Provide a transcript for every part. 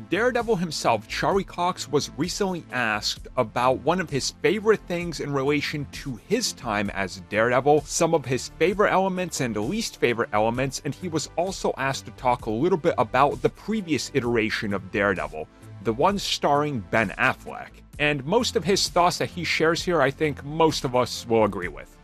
Daredevil himself, Charlie Cox, was recently asked about one of his favorite things in relation to his time as Daredevil, some of his favorite elements and least favorite elements, and he was also asked to talk a little bit about the previous iteration of Daredevil, the one starring Ben Affleck. And most of his thoughts that he shares here, I think most of us will agree with.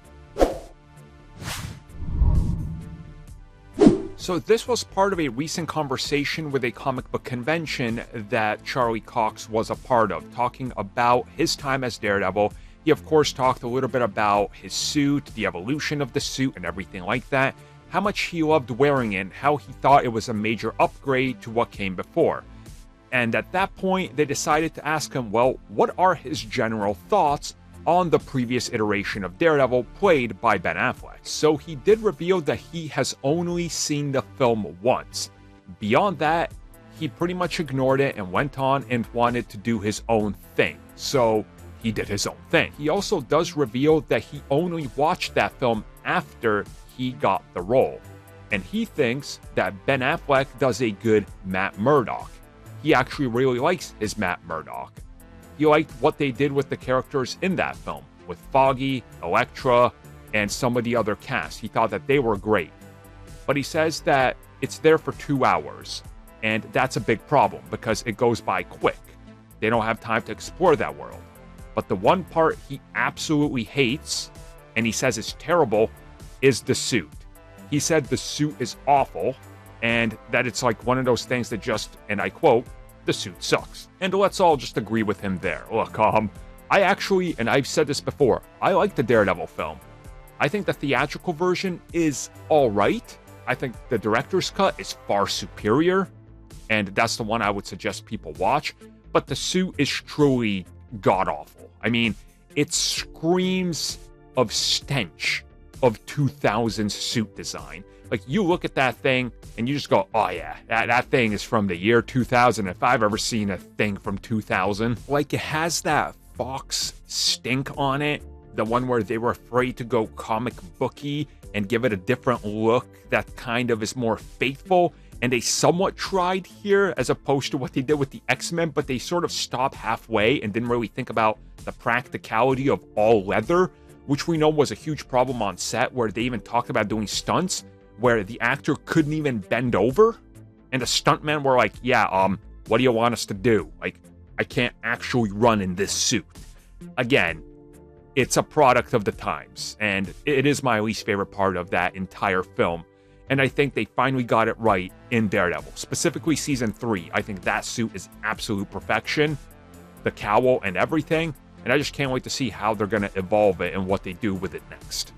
So this was part of a recent conversation with a comic book convention that Charlie Cox was a part of, talking about his time as Daredevil. He of course talked a little bit about his suit, the evolution of the suit and everything like that, how much he loved wearing it, and how he thought it was a major upgrade to what came before. And at that point, they decided to ask him, well, what are his general thoughts on the previous iteration of Daredevil played by Ben Affleck? So he did reveal that he has only seen the film once. Beyond that, he pretty much ignored it and went on and wanted to do his own thing. So he did his own thing. He also does reveal that he only watched that film after he got the role. And he thinks that Ben Affleck does a good Matt Murdock. He actually really likes his Matt Murdock. He liked what they did with the characters in that film, with Foggy, Elektra, and some of the other cast. He thought that they were great. But he says that it's there for 2 hours, and that's a big problem because it goes by quick. They don't have time to explore that world. But the one part he absolutely hates, and he says is terrible, is the suit. He said the suit is awful, and that it's like one of those things that just, and I quote, the suit sucks. And let's all just agree with him there. Look, I actually, and I've said this before, I like the Daredevil film. I think the theatrical version is alright. I think the director's cut is far superior, and that's the one I would suggest people watch. But the suit is truly god-awful. I mean, it screams of stench of 2000s suit design. Like, you look at that thing, and you just go, oh yeah, that thing is from the year 2000, if I've ever seen a thing from 2000. Like, it has that Fox stink on it, the one where they were afraid to go comic booky and give it a different look that kind of is more faithful, and they somewhat tried here, as opposed to what they did with the X-Men, but they sort of stopped halfway and didn't really think about the practicality of all leather, which we know was a huge problem on set, where they even talked about doing stunts where the actor couldn't even bend over, and the stuntmen were like, yeah, what do you want us to do? Like, I can't actually run in this suit. Again, it's a product of the times, and it is my least favorite part of that entire film, and I think they finally got it right in Daredevil. Specifically Season 3, I think that suit is absolute perfection, the cowl and everything, and I just can't wait to see how they're going to evolve it and what they do with it next.